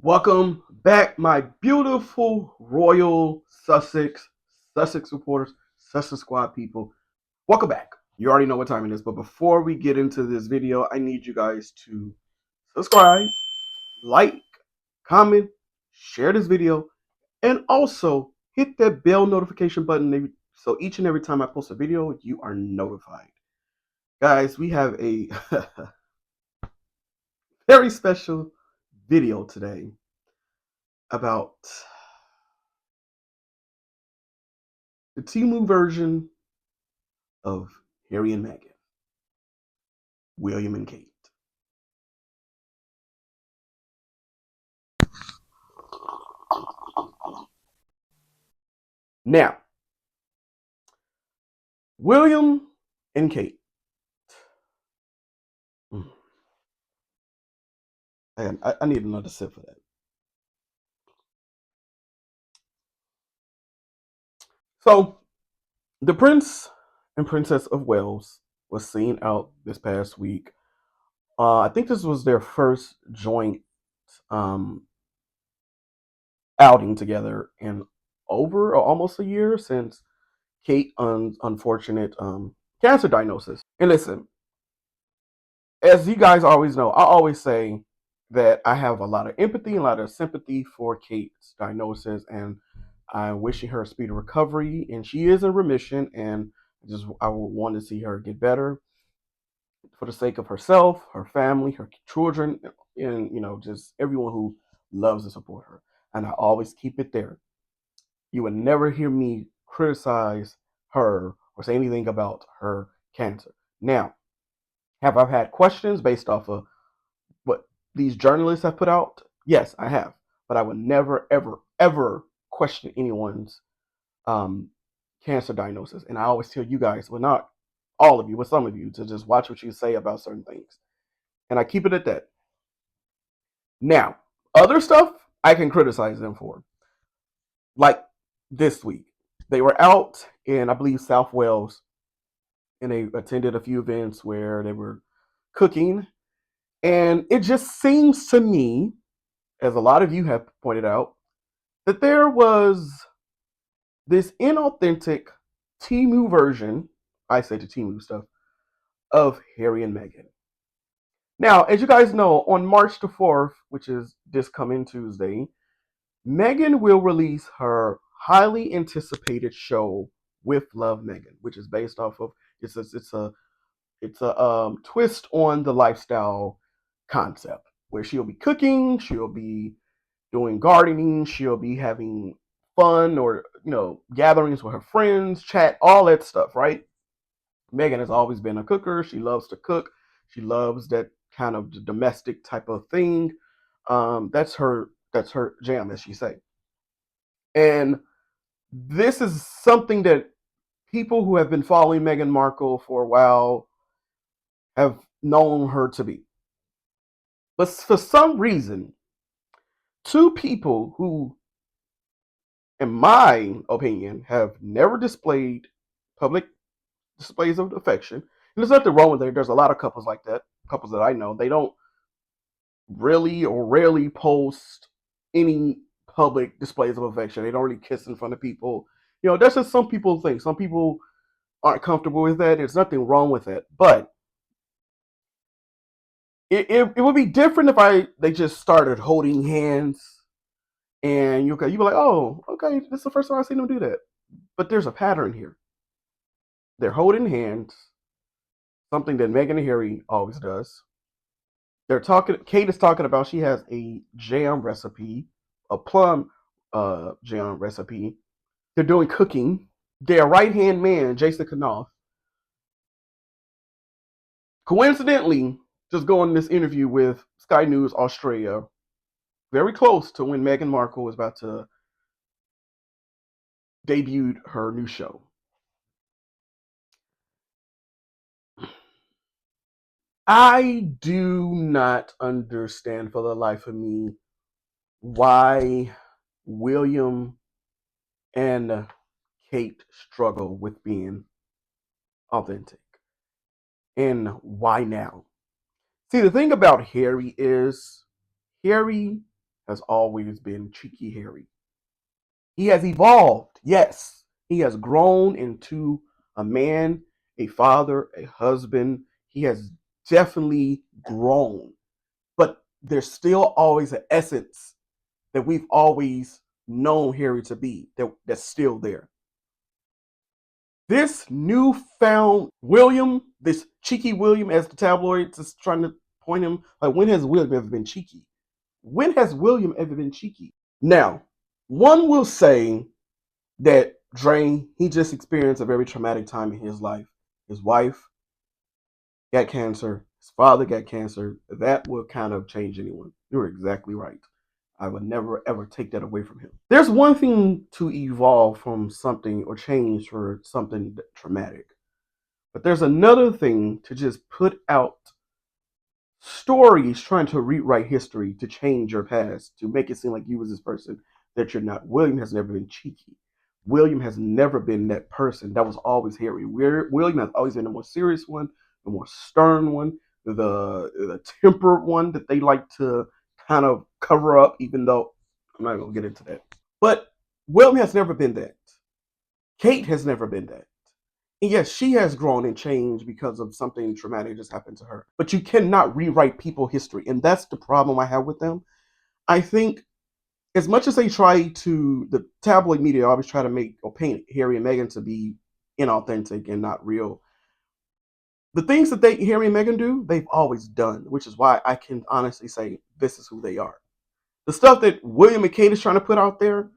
Welcome back, my beautiful royal Sussex reporters, Sussex squad people. Welcome back. You already know what time it is, but before we get into this video, I need you guys to subscribe, like, comment, share this video, and also hit that bell notification button so each and every time I post a video, you are notified. Guys, we have a very special video today about the Temu version of Harry and Meghan, William and Kate. Now, William and Kate. I need another sip for that. So, the Prince and Princess of Wales was seen out this past week. I think this was their first joint um, outing together in over or almost a year since Kate's unfortunate cancer diagnosis. And listen, as you guys always know, I always say that I have a lot of empathy and a lot of sympathy for Kate's diagnosis, and I'm wishing her a speedy recovery. And she is in remission, and I would want to see her get better for the sake of herself, her family, her children, and just everyone who loves and support her. And I always keep it there. You would never hear me criticize her or say anything about her cancer. Now, have I had questions based off of what these journalists have put out? Yes, I have. But I would never, ever, ever question anyone's um, cancer diagnosis. And I always tell you guys, well, not all of you, but some of you, to just watch what you say about certain things. And I keep it at that. Now, other stuff I can criticize them for. Like this week, they were out in, I believe, South Wales, and they attended a few events where they were cooking. And it just seems to me, as a lot of you have pointed out, that there was this inauthentic Temu version, I say the Temu stuff, of Harry and Meghan. Now, as you guys know, on March the 4th, which is this coming Tuesday, Meghan will release her highly anticipated show With Love Meghan, which is based off of it's a twist on the lifestyle concept where she'll be cooking, she'll be doing gardening, she'll be having fun or gatherings with her friends, chat, all that stuff, right? Meghan has always been a cooker. She loves to cook. She loves that kind of domestic type of thing. That's her jam, as she say. And this is something that people who have been following Meghan Markle for a while have known her to be. But for some reason, two people who, in my opinion, have never displayed public displays of affection. And there's nothing wrong with it. There's a lot of couples like that. Couples that I know, they don't really or rarely post any public displays of affection. They don't really kiss in front of people. That's just some people think. Some people aren't comfortable with that. There's nothing wrong with it. But it would be different if they just started holding hands and you be like, oh, okay, this is the first time I've seen them do that. But there's a pattern here. They're holding hands, something that Meghan and Harry always does. They're talking. Kate is talking about she has a jam recipe, a plum jam recipe. They're doing cooking. Their right hand man, Jason Knopf, coincidentally, just going this interview with Sky News Australia, very close to when Meghan Markle was about to debut her new show. I do not understand for the life of me why William and Kate struggle with being authentic. And why now? See, the thing about Harry is Harry has always been cheeky Harry. He has evolved, yes. He has grown into a man, a father, a husband. He has definitely grown. But there's still always an essence that we've always known Harry to be, that's still there. This newfound William, this cheeky William, as the tabloids is trying to point him, like, when has William ever been cheeky? When has William ever been cheeky? Now, one will say that Dre, he just experienced a very traumatic time in his life. His wife got cancer, his father got cancer. That will kind of change anyone. You're exactly right. I would never ever take that away from him. There's one thing to evolve from something or change for something traumatic, but there's another thing to just put out stories trying to rewrite history to change your past, to make it seem like you was this person that you're not. William has never been cheeky. William has never been that person. That was always Harry. William has always been the more serious one, the more stern one, the tempered one that they like to kind of cover up, even though I'm not gonna get into that. But William has never been that. Kate has never been that. And yes, she has grown and changed because of something traumatic just happened to her. But you cannot rewrite people history. And that's the problem I have with them. I think as much as they try to, the tabloid media always try to make or paint Harry and Meghan to be inauthentic and not real. The things that Harry and Meghan do, they've always done, which is why I can honestly say this is who they are. The stuff that William and Kate is trying to put out there,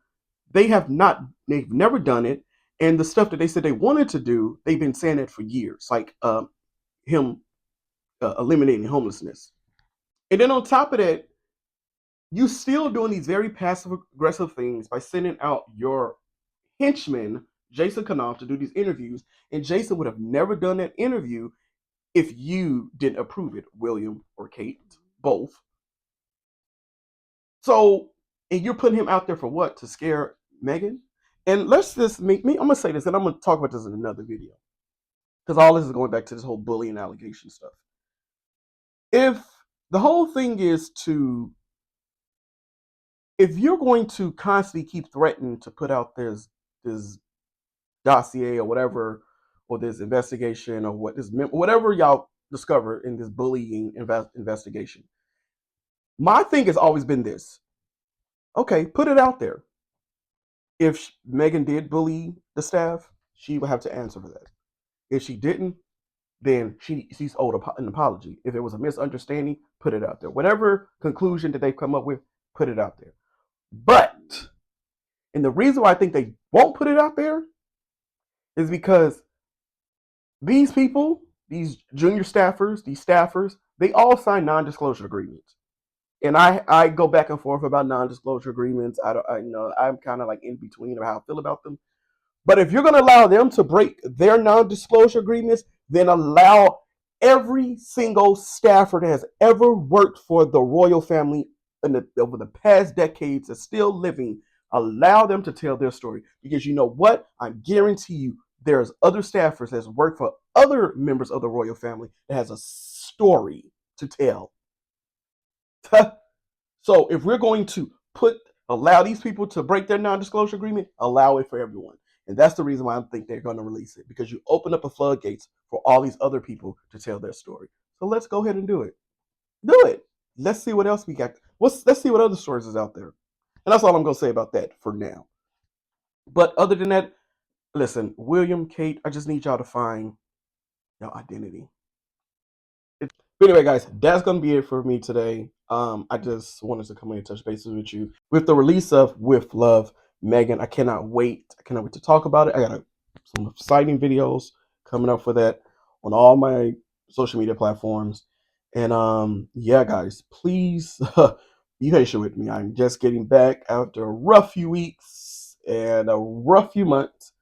they've never done it. And the stuff that they said they wanted to do, they've been saying it for years, like him eliminating homelessness. And then on top of that, you still doing these very passive aggressive things by sending out your henchman, Jason Knopf, to do these interviews. And Jason would have never done that interview if you didn't approve it, William or Kate, both. So, and you're putting him out there for what? To scare Meghan? And let's just make me, I'm going to say this, and I'm going to talk about this in another video. Because all this is going back to this whole bullying allegation stuff. If the whole thing is to, if you're going to constantly keep threatening to put out this dossier or whatever, or this investigation or whatever y'all discover in this bullying investigation, my thing has always been this. Okay, put it out there. If Meghan did bully the staff, she would have to answer for that. If she didn't, then she's owed an apology. If it was a misunderstanding, put it out there. Whatever conclusion that they've come up with, put it out there. But, and the reason why I think they won't put it out there is because these people, these junior staffers, these staffers, they all sign non-disclosure agreements. And I go back and forth about non-disclosure agreements. I'm kind of like in between of how I feel about them. But if you're going to allow them to break their non-disclosure agreements, then allow every single staffer that has ever worked for the royal family over the past decades that's still living, allow them to tell their story. Because you know what? I guarantee you there's other staffers that's worked for other members of the royal family that has a story to tell. So if we're going to allow these people to break their non-disclosure agreement, allow it for everyone. And that's the reason why I think they're going to release it, because you open up the floodgates for all these other people to tell their story. So let's go ahead and do it. Do it. Let's see what else we got. Let's see what other stories is out there. And that's all I'm going to say about that for now. But other than that, listen, William, Kate, I just need y'all to find your identity. But anyway, guys, that's gonna be it for me today. I just wanted to come in and touch bases with you with the release of With Love, Meghan. I cannot wait. I cannot wait to talk about it. I got some exciting videos coming up for that on all my social media platforms. And yeah, guys, please be patient with me. I'm just getting back after a rough few weeks and a rough few months,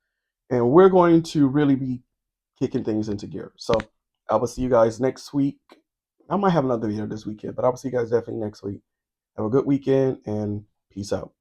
and we're going to really be kicking things into gear. So I will see you guys next week. I might have another video this weekend, but I will see you guys definitely next week. Have a good weekend and peace out.